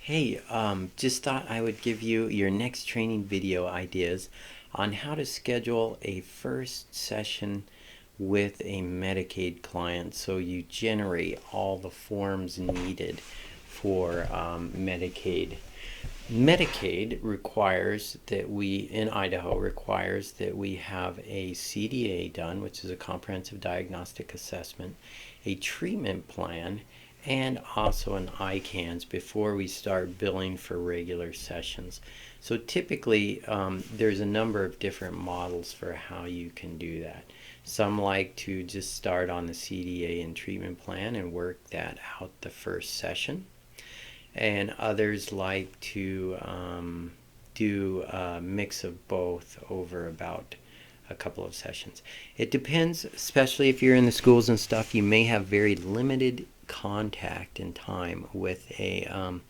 Hey, just thought I would give you your next training video ideas on how to schedule a first session with a Medicaid client so you generate all the forms needed for Medicaid. Medicaid requires that in Idaho, requires that we have a CDA done, which is a comprehensive diagnostic assessment, a treatment plan, and also an ICANS before we start billing for regular sessions. So typically, there's a number of different models for how you can do that. Some like to just start on the CDA and treatment plan and work that out the first session. And others like to do a mix of both over about a couple of sessions. It depends, especially if you're in the schools and stuff, you may have very limited contact and time with a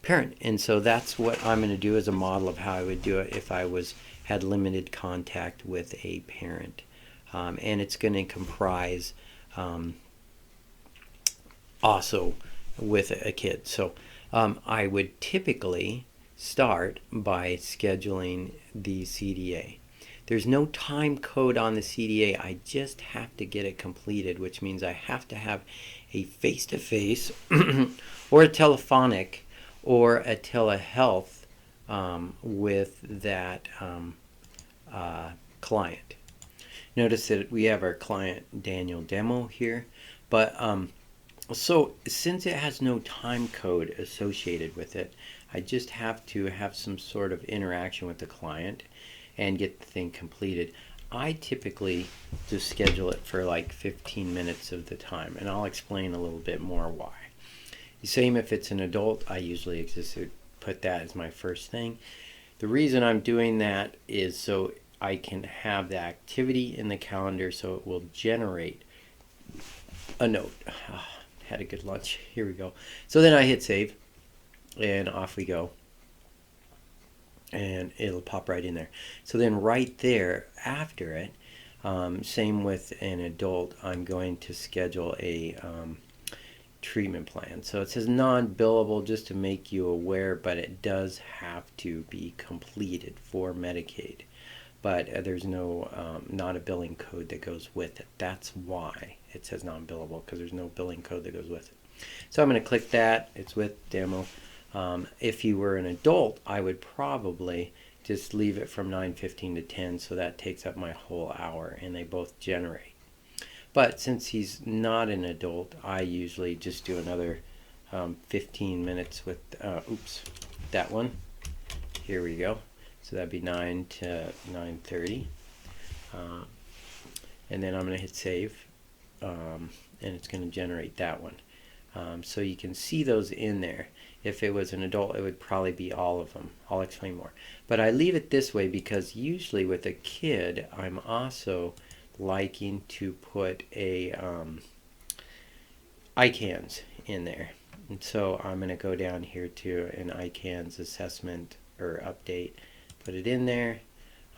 parent, and so that's what I'm going to do as a model of how I would do it if I had limited contact with a parent. And it's going to comprise also with a kid. So I would typically start by scheduling the CDA. There's no time code on the CDA. I just have to get it completed, which means I have to have a face-to-face or a telephonic or a telehealth with that client. Notice that we have our client Daniel demo here, but so since it has no time code associated with it, I just have to have some sort of interaction with the client and get the thing completed. I typically just schedule it for like 15 minutes of the time, and I'll explain a little bit more why. The same if it's an adult, I usually put that as my first thing. The reason I'm doing that is so I can have the activity in the calendar so it will generate a note. Had a good lunch. Here we go. So then I hit save, and off we go. And it'll pop right in there. So then right there after it, same with an adult, I'm going to schedule a treatment plan. So it says non-billable just to make you aware, but it does have to be completed for Medicaid. But there's no not a billing code that goes with it. That's why it says non-billable, because there's no billing code that goes with it. So I'm going to click that. It's with demo. If you were an adult, I would probably just leave it from 9:15 to 10, so that takes up my whole hour, and they both generate. But since he's not an adult, I usually just do another 15 minutes with, that one. Here we go. So that'd be 9 to 9:30. And then I'm going to hit save, and it's going to generate that one. So you can see those in there. If it was an adult, it would probably be all of them. I'll explain more. But I leave it this way because usually with a kid, I'm also liking to put a ICANS in there. And so I'm going to go down here to an ICANS assessment or update, put it in there.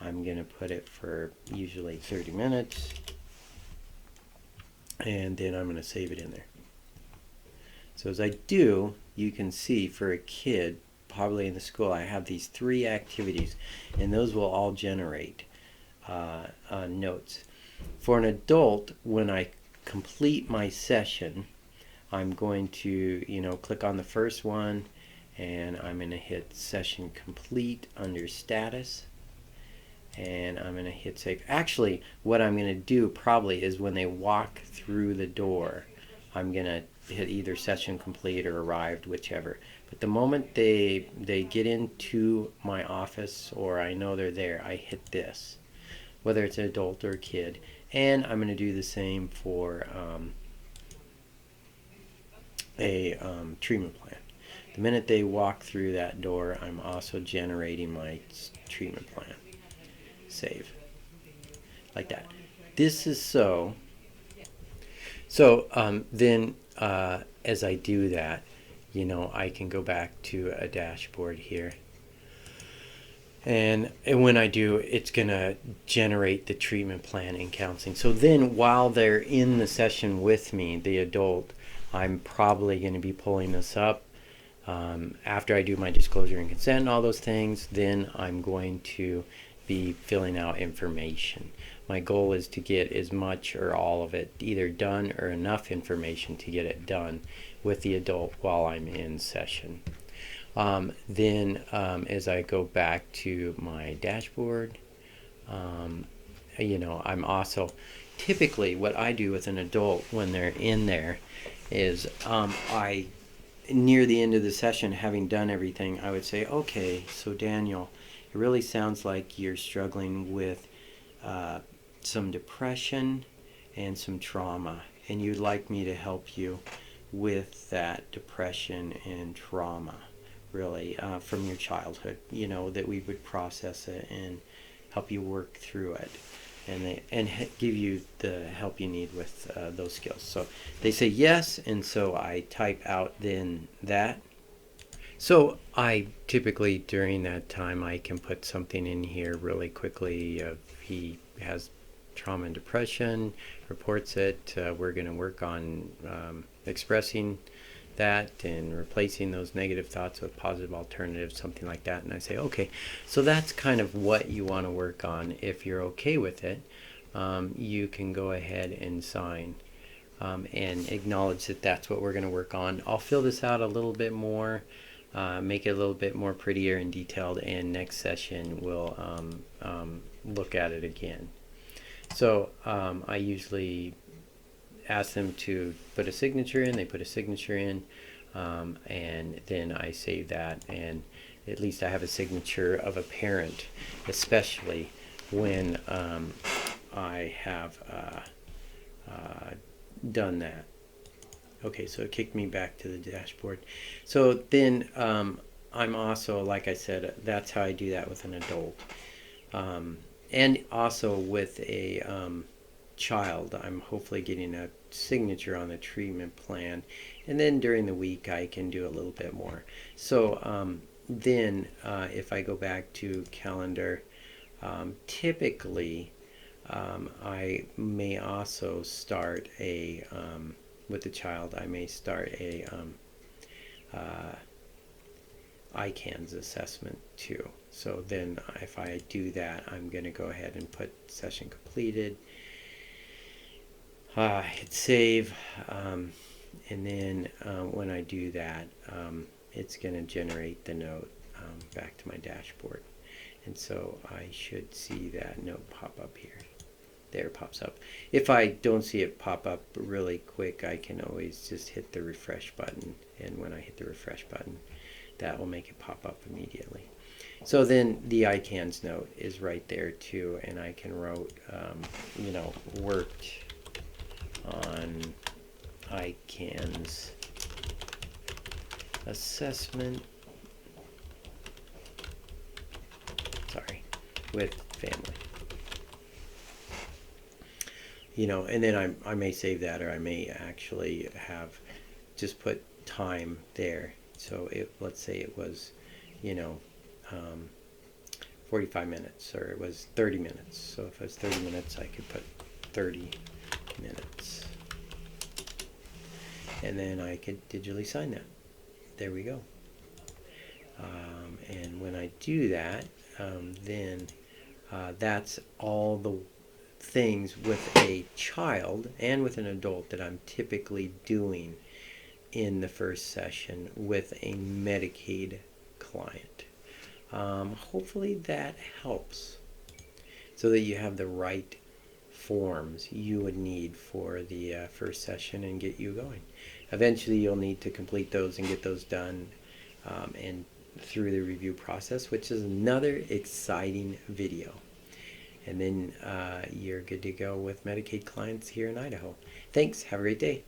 I'm going to put it for usually 30 minutes. And then I'm going to save it in there. So as I do, you can see for a kid, probably in the school, I have these 3 activities, and those will all generate notes. For an adult, when I complete my session, I'm going to, click on the first one, and I'm going to hit session complete under status, and I'm going to hit save. Actually, what I'm going to do probably is when they walk through the door, I'm going to hit either session complete or arrived, whichever. But the moment they get into my office or I know they're there, I hit this, whether it's an adult or a kid. And I'm going to do the same for a treatment plan. The minute they walk through that door, I'm also generating my treatment plan. Save. Like that. This is so then as I do that, I can go back to a dashboard here. And when I do, it's going to generate the treatment plan and counseling. So then while they're in the session with me, the adult, I'm probably going to be pulling this up After I do my disclosure and consent and all those things, then I'm going to be filling out information. My goal is to get as much or all of it either done or enough information to get it done with the adult while I'm in session. Then as I go back to my dashboard, I'm also typically what I do with an adult when they're in there is I near the end of the session, having done everything, I would say, okay, so Daniel, it really sounds like you're struggling with some depression and some trauma, and you'd like me to help you with that depression and trauma, really, from your childhood, that we would process it and help you work through it, and give you the help you need with those skills. So they say yes, and so I type out then that. So I typically during that time I can put something in here really quickly. He has trauma and depression, reports it. We're going to work on expressing that and replacing those negative thoughts with positive alternatives, something like that. And I say, okay, so that's kind of what you want to work on. If you're okay with it, you can go ahead and sign and acknowledge that that's what we're going to work on. I'll fill this out a little bit more, make it a little bit more prettier and detailed, and next session we'll look at it again. So I usually ask them to put a signature in. They put a signature in, and then I save that, and at least I have a signature of a parent, especially when I have done that. Okay, so it kicked me back to the dashboard. So then I'm also, like I said, that's how I do that with an adult. And also with a child, I'm hopefully getting a signature on the treatment plan, and then during the week I can do a little bit more. So then if I go back to calendar, typically I may also start a with the child, I may start a ICANS assessment too. So then if I do that, I'm going to go ahead and put session completed, hit save, and then when I do that, it's going to generate the note back to my dashboard. And so I should see that note pop up here. There it pops up. If I don't see it pop up really quick, I can always just hit the refresh button, and when I hit the refresh button, that will make it pop up immediately. So then the ICANS note is right there too, and I can write, worked on ICANS assessment, with family. And then I may save that, or I may actually have just put time there. So let's say it was, 45 minutes, or it was 30 minutes. So if it was 30 minutes, I could put 30 minutes. And then I could digitally sign that. There we go. And when I do that, then that's all the things with a child and with an adult that I'm typically doing in the first session with a Medicaid client. Hopefully that helps, so that you have the right forms you would need for the first session and get you going. Eventually you'll need to complete those and get those done and through the review process, which is another exciting video. And then you're good to go with Medicaid clients here in Idaho. Thanks. Have a great day.